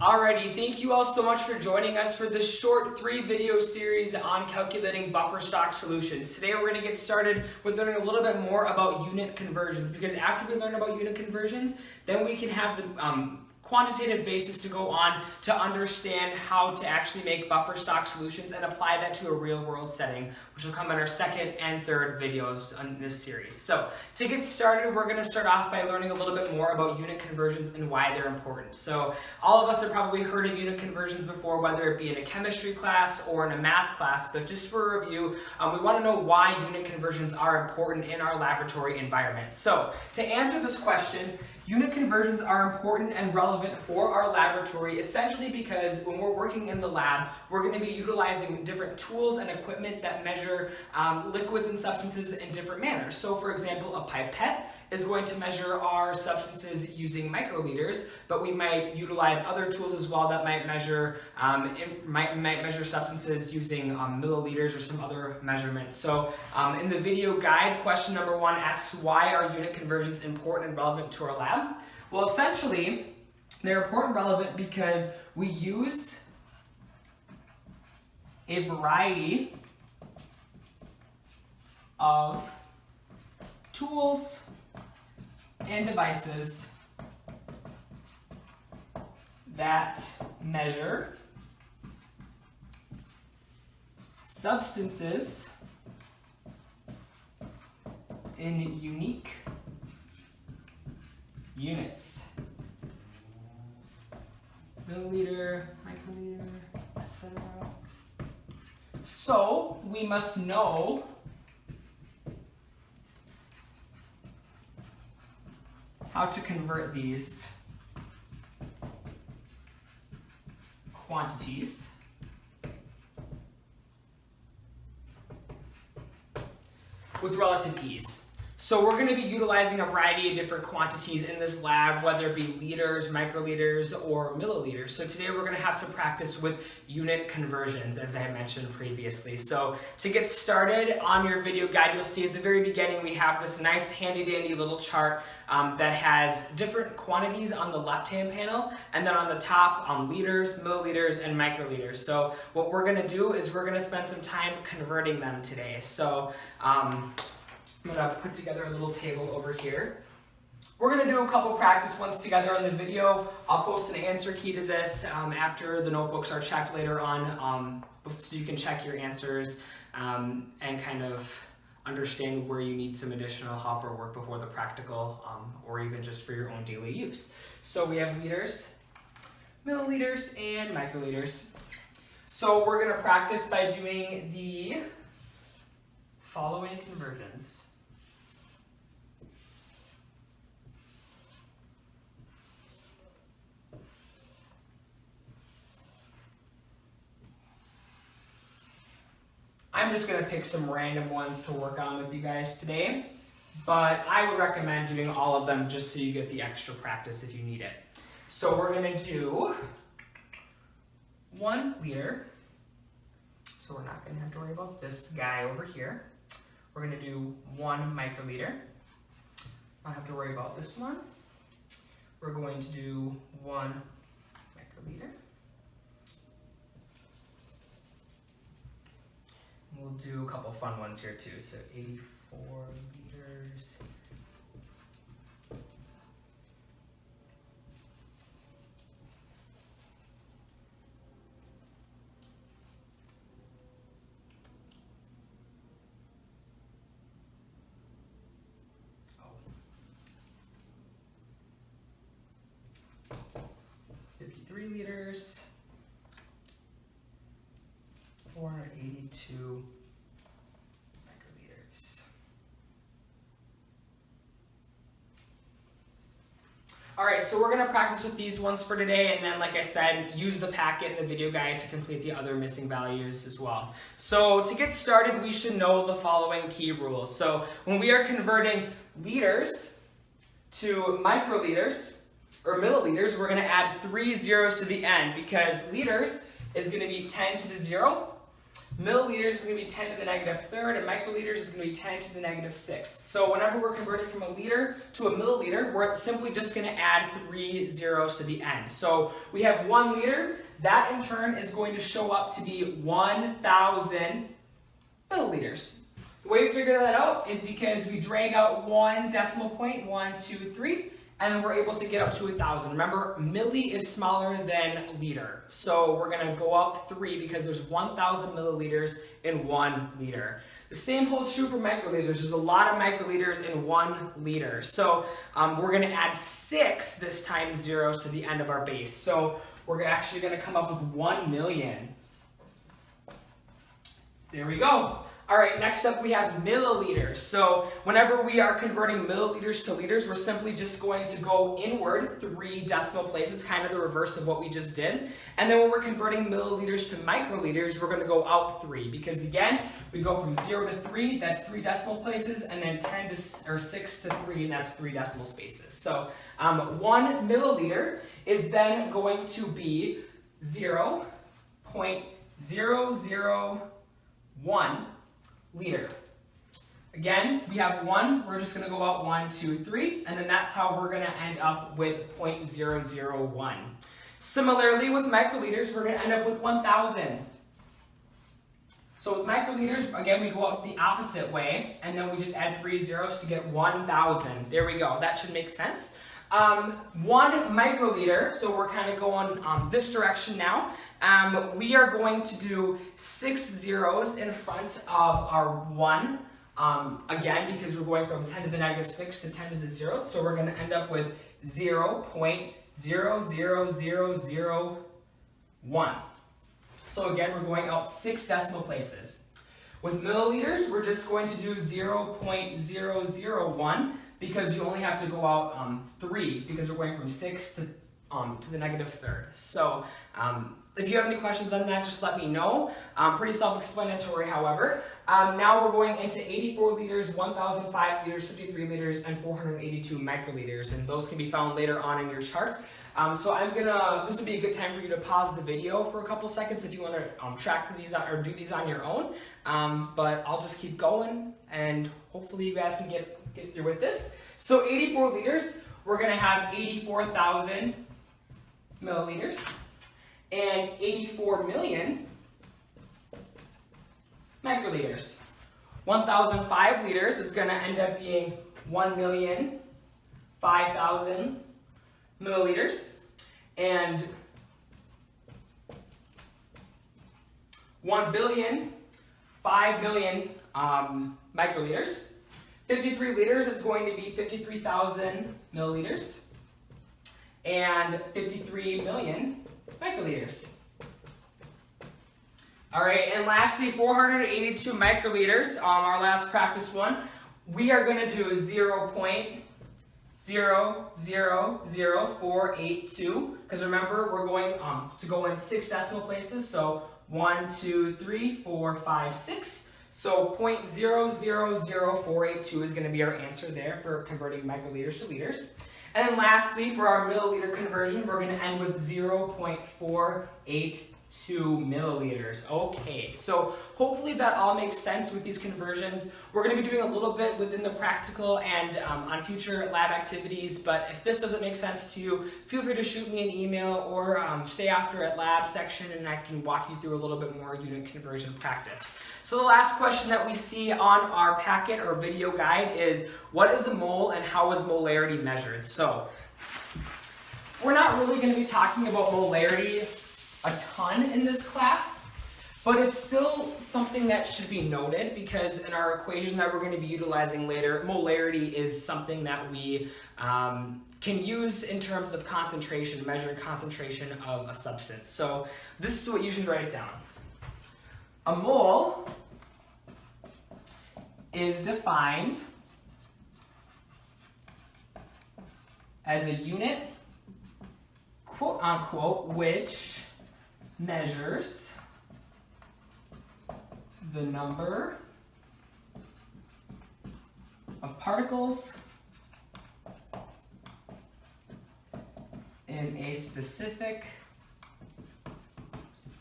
Alrighty, thank you all so much for joining us for this short 3-video series on calculating buffer stock solutions. Today we're going to get started with learning a little bit more about unit conversions, because after we learn about unit conversions, then we can have the quantitative basis to go on to understand how to actually make buffer stock solutions and apply that to a real world setting, which will come in our second and third videos on this series. So to get started, we're going to start off by learning a little bit more about unit conversions and why they're important. So all of us have probably heard of unit conversions before, whether it be in a chemistry class or in a math class, but just for a review, we want to know why unit conversions are important in our laboratory environment. So to answer this question, unit conversions are important and relevant for our laboratory, essentially because when we're working in the lab, we're going to be utilizing different tools and equipment that measure liquids and substances in different manners. So for example, a pipette is going to measure our substances using microliters, but we might utilize other tools as well that might measure substances using milliliters or some other measurement. So in the video guide, question number 1 asks, why are unit conversions important and relevant to our lab? Well, essentially, they're important and relevant because we use a variety of tools and devices that measure substances in unique units. Milliliter, microliter, etc. So we must know how to convert these quantities with relative ease. So we're going to be utilizing a variety of different quantities in this lab, whether it be liters, microliters, or milliliters. So today we're going to have some practice with unit conversions, as I mentioned previously. So to get started on your video guide, you'll see at the very beginning we have this nice handy dandy little chart that has different quantities on the left-hand panel, and then on the top liters, milliliters, and microliters. So what we're going to do is we're going to spend some time converting them today. So I'm going to put together a little table over here. We're going to do a couple practice ones together on the video. I'll post an answer key to this after the notebooks are checked later on, so you can check your answers and kind of understand where you need some additional help or work before the practical, or even just for your own daily use. So we have liters, milliliters, and microliters. So we're going to practice by doing the following conversions. I'm just going to pick some random ones to work on with you guys today, but I would recommend doing all of them just so you get the extra practice if you need it. So we're going to do 1 liter, so we're not going to have to worry about this guy over here. We're going to do 1 microliter. I don't have to worry about this one. We're going to do 1 microliter. We'll do a couple fun ones here too. So 84 liters. Oh. 53 liters. 482 microliters. All right, so we're going to practice with these ones for today, and then, like I said, use the packet and the video guide to complete the other missing values as well. So to get started, we should know the following key rules. So when we are converting liters to microliters or milliliters, we're going to add 3 zeros to the end, because liters is going to be 10 to the 0. Milliliters is going to be 10 to the negative third, and microliters is going to be 10 to the negative sixth. So whenever we're converting from a liter to a milliliter, we're simply just going to add 3 zeros to the end. So we have 1 liter. That in turn is going to show up to be 1,000 milliliters. The way we figure that out is because we drag out 1 decimal point, 1, 2, 3, and then we're able to get up to 1,000. Remember, milli is smaller than liter. So we're going to go up 3 because there's 1,000 milliliters in 1 liter. The same holds true for microliters. There's a lot of microliters in 1 liter. So we're going to add 6 this time zeros to the end of our base. So we're actually going to come up with 1 million. There we go. All right, next up we have milliliters. So whenever we are converting milliliters to liters, we're simply just going to go inward 3 decimal places, kind of the reverse of what we just did. And then when we're converting milliliters to microliters, we're going to go out 3 because again, we go from 0 to 3, that's 3 decimal places, and then 6 to 3, and that's 3 decimal spaces. So 1 milliliter is then going to be 0.001 liter. Again, we have 1, we're just going to go out 1, 2, 3, and then that's how we're going to end up with 0.001. Similarly, with microliters, we're going to end up with 1,000. So with microliters, again, we go out the opposite way, and then we just add 3 zeros to get 1,000. There we go. That should make sense. 1 microliter, so we're kind of going this direction now. We are going to do 6 zeros in front of our 1, again, because we're going from 10 to the negative 6 to 10 to the 0, so we're going to end up with 0.00001. So again, we're going out 6 decimal places. With milliliters, we're just going to do 0.001 because you only have to go out 3 because we're going from 6 to the negative third. So if you have any questions on that, just let me know. Pretty self-explanatory, however. Now we're going into 84 liters, 1,005 liters, 53 liters, and 482 microliters, and those can be found later on in your chart. So this would be a good time for you to pause the video for a couple seconds if you want to track these out or do these on your own. But I'll just keep going, and hopefully you guys can get through with this. So 84 liters, we're going to have 84,000 milliliters, and 84 million microliters. 1,005 liters is going to end up being 1,005,000 milliliters, and 1,005,000,000 microliters. 53 liters is going to be 53,000 milliliters, and 53 million microliters. All right, and lastly, 482 microliters, our last practice one. We are going to do 0.000482, because remember, we're going to go in 6 decimal places, so 1, 2, 3, 4, 5, 6. So 0.000482 is going to be our answer there for converting microliters to liters. And then lastly, for our milliliter conversion, we're going to end with 0.482 milliliters. Okay, so hopefully that all makes sense with these conversions. We're going to be doing a little bit within the practical and on future lab activities, but if this doesn't make sense to you, feel free to shoot me an email or stay after at lab section and I can walk you through a little bit more unit conversion practice. So the last question that we see on our packet or video guide is, what is a mole and how is molarity measured? So we're not really going to be talking about molarity a ton in this class, but it's still something that should be noted because in our equation that we're going to be utilizing later, molarity is something that we can use in terms of concentration, measuring concentration of a substance. So this is what you should write it down. A mole is defined as a unit, quote unquote, which measures the number of particles in a specific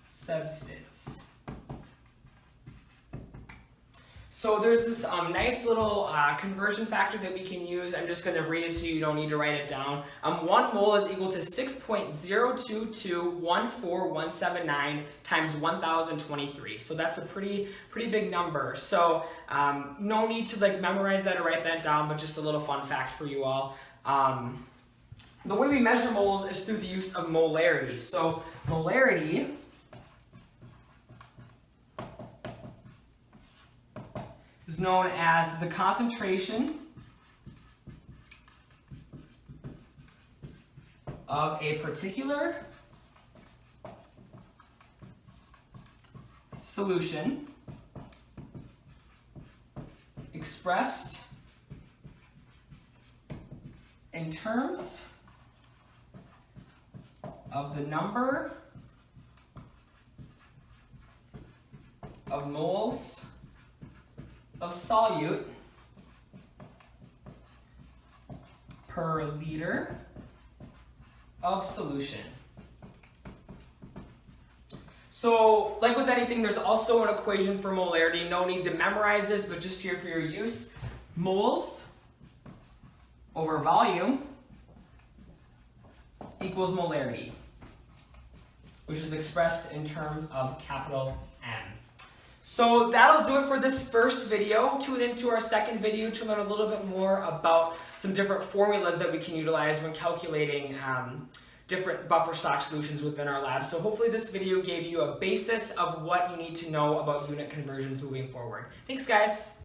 substance. So there's this nice little conversion factor that we can use. I'm just going to read it to you. You don't need to write it down. 1 mole is equal to 6.02214179 times 1023. So that's a pretty big number. So no need to like memorize that or write that down, but just a little fun fact for you all. The way we measure moles is through the use of molarity. So molarity is known as the concentration of a particular solution expressed in terms of the number of moles of solute per liter of solution. So, like with anything, there's also an equation for molarity. No need to memorize this, but just here for your use. Moles over volume equals molarity, which is expressed in terms of capital M. So that'll do it for this first video. Tune into our second video to learn a little bit more about some different formulas that we can utilize when calculating different buffer stock solutions within our lab. So hopefully this video gave you a basis of what you need to know about unit conversions moving forward. Thanks, guys.